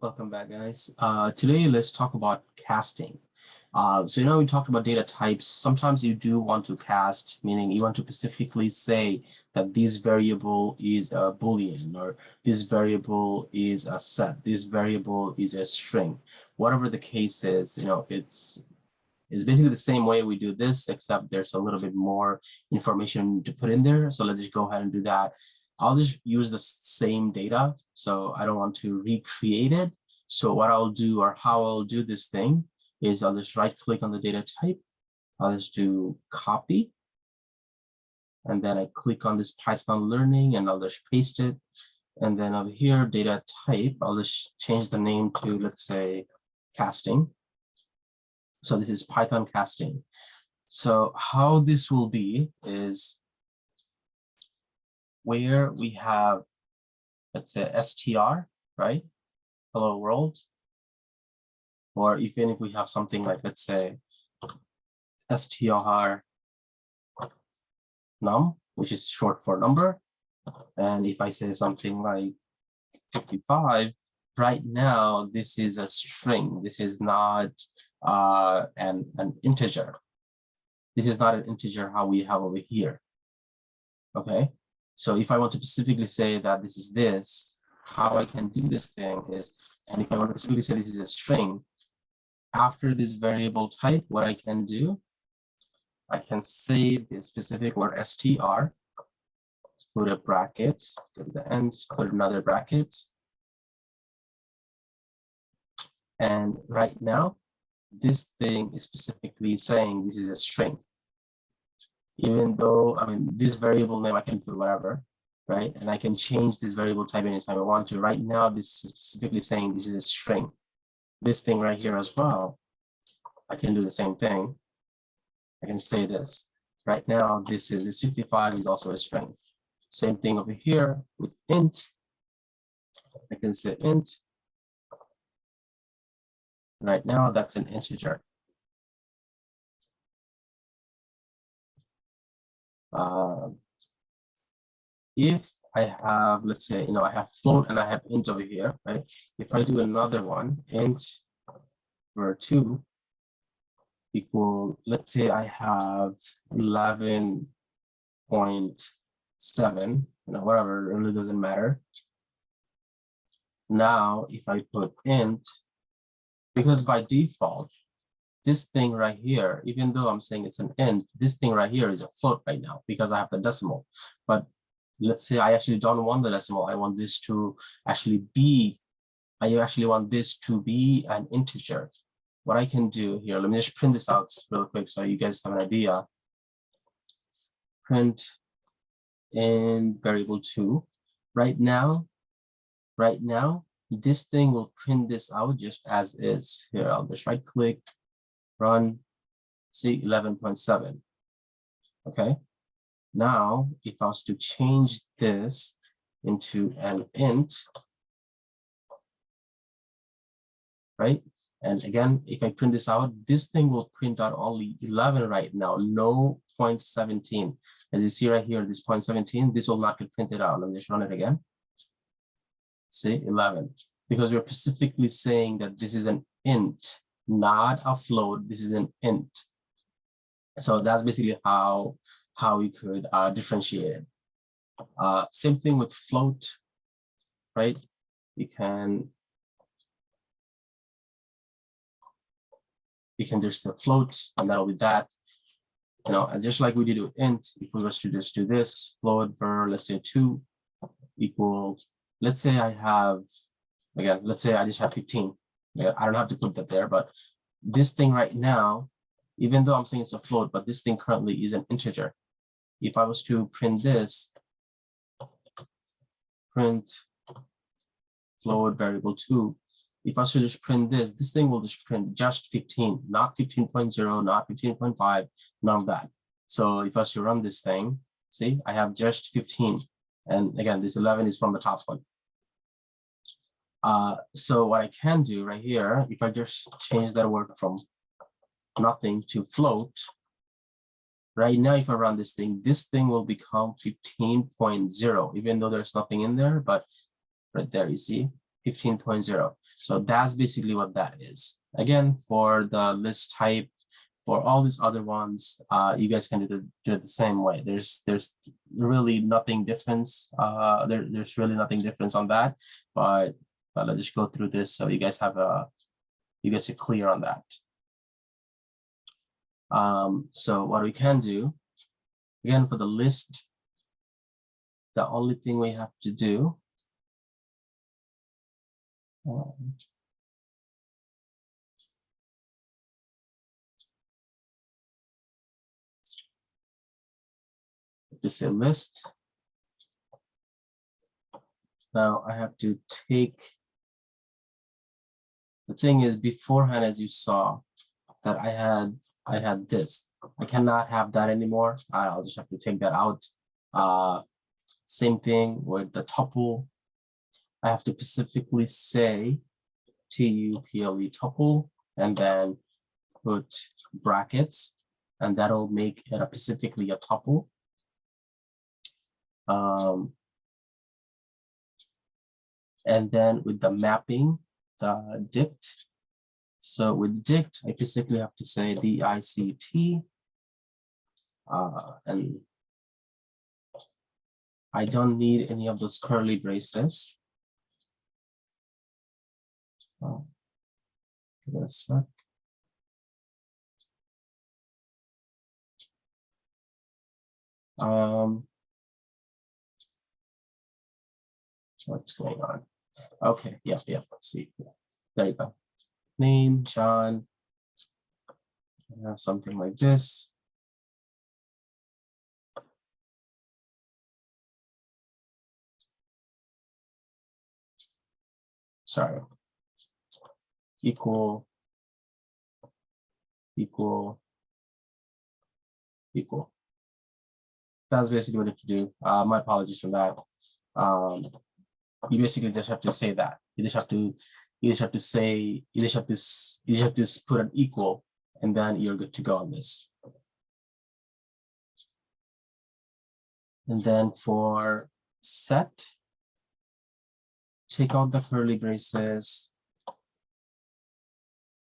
Welcome back, guys. Today, let's talk about casting. We talked about data types. Sometimes you do want to cast, meaning you want to specifically say that this variable is a Boolean, or this variable is a set, this variable is a string. Whatever the case is, it's basically the same way we do this, except there's a little bit more information to put in there. So let's just go ahead and do that. I'll just use the same data, so I don't want to recreate it. So what I'll do, or how I'll do this thing, is I'll just right click on the data type. I'll just do copy. And then I click on this Python learning and I'll just paste it. And then over here, data type, I'll just change the name to, let's say, casting. So this is Python casting. So how this will be is where we have, let's say, str, right? Hello world. Or even if we have something like, let's say, str num, which is short for number. And if I say something like 55, right now, this is a string. This is not an integer. This is not an integer how we have over here. Okay. So if I want to specifically say that this is this, how I can do this thing is, and if I want to specifically say this is a string, after this variable type, what I can do, I can save the specific word str, put a bracket, go to the end, put another bracket. And right now, this thing is specifically saying this is a string. Even though, this variable name, I can put whatever, right? And I can change this variable type anytime I want to. Right now, this is specifically saying this is a string. This thing right here as well, I can do the same thing. I can say this. Right now, this 55 is also a string. Same thing over here with int. I can say int. Right now, that's an integer. If I have, let's say, I have float and I have int over here, right? If I do another one, int var2 equal, let's say I have 11.7, whatever, it really doesn't matter. Now, if I put int, because by default, this thing right here, even though I'm saying it's an int, this thing right here is a float right now because I have the decimal. But let's say I actually don't want the decimal. I want this to actually be, I actually want this to be an integer. What I can do here, let me just print this out real quick so you guys have an idea. Print in variable 2. Right now, this thing will print this out just as is. Here, I'll just right click, run, see 11.7. Okay. Now, if I was to change this into an int, right? And again, if I print this out, this thing will print out only 11 right now, no 0.17. As you see right here, this 0.17, this will not get printed out. Let me just run it again. See, 11. Because we're specifically saying that this is an int, not a float. This is an int. So that's basically how we could differentiate it. Same thing with float, right? You can just say float, and that'll be that. And just like we did with int, if we were to just do this, float for, let's say 2 equals, let's say I have, again, let's say I just have 15. Yeah, I don't have to put that there, but this thing right now, even though I'm saying it's a float, but this thing currently is an integer. If I was to print this, print float variable 2, if I should just print this thing will just print just 15, not 15.0, not 15.5, none of that. So if I should run this thing, see, I have just 15. And again, this 11 is from the top one. So what I can do right here, if I just change that word from nothing to float, right now, if I run this thing will become 15.0, even though there's nothing in there, but right there, you see, 15.0. So that's basically what that is. Again, for the list type, for all these other ones, you guys can do it the same way. There's really nothing different. There's really nothing different on that. But let's just go through this so you guys are clear on that. So what we can do, again, for the list, the only thing we have to do just say list. Now I have to take, the thing is beforehand, as you saw, that I had this. I cannot have that anymore. I'll just have to take that out. Same thing with the tuple. I have to specifically say tuple tuple and then put brackets, and that'll make it specifically a tuple. And then with the mapping, the dict. So with dict, I basically have to say dict, and I don't need any of those curly braces. Give it a sec. What's going on? Okay, yeah, let's see. There you go. Name, John. I have something like this. Sorry. Equal. That's basically what you have to do. My apologies on that. You basically just have to say that. You just have to put an equal, and then you're good to go on this. And then for set, take out the curly braces.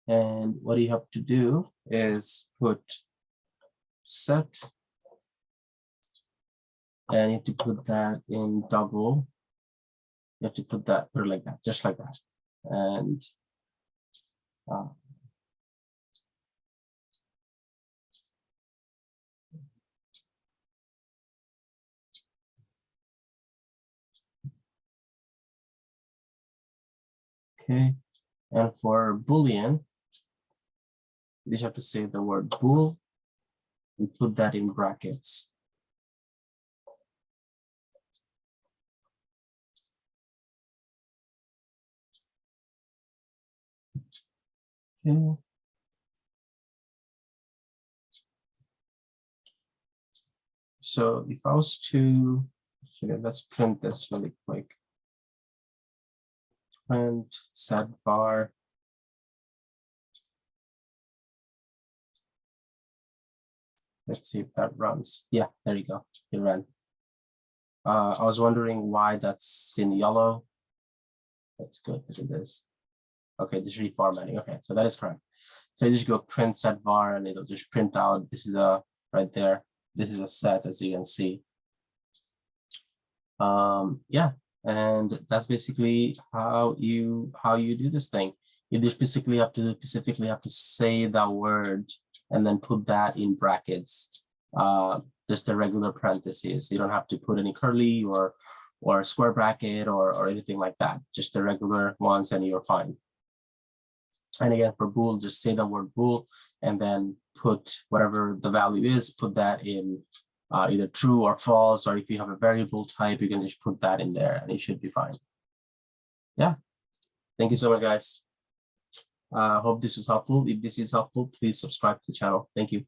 And what you have to do is put set, and you have to put that in double. You have to put it like that, just like that. And okay. And for Boolean, you just have to say the word bool and put that in brackets. Okay. So if I was to, actually, let's print this really quick. Print set bar. Let's see if that runs. Yeah, there you go. It ran. I was wondering why that's in yellow. Let's go through this. Okay, just reformatting. Okay, so that is correct. So you just go print set var, and it'll just print out. This is a right there. This is a set, as you can see. Yeah, and that's basically how you do this thing. You just specifically have to say the word and then put that in brackets. Just a regular parentheses. You don't have to put any curly or square bracket or anything like that. Just the regular ones, and you're fine. And again, for bool, just say the word bool and then put whatever the value is, put that in either true or false, or if you have a variable type, you can just put that in there and it should be fine. Yeah. Thank you so much, guys. Hope this was helpful. If this is helpful, please subscribe to the channel. Thank you.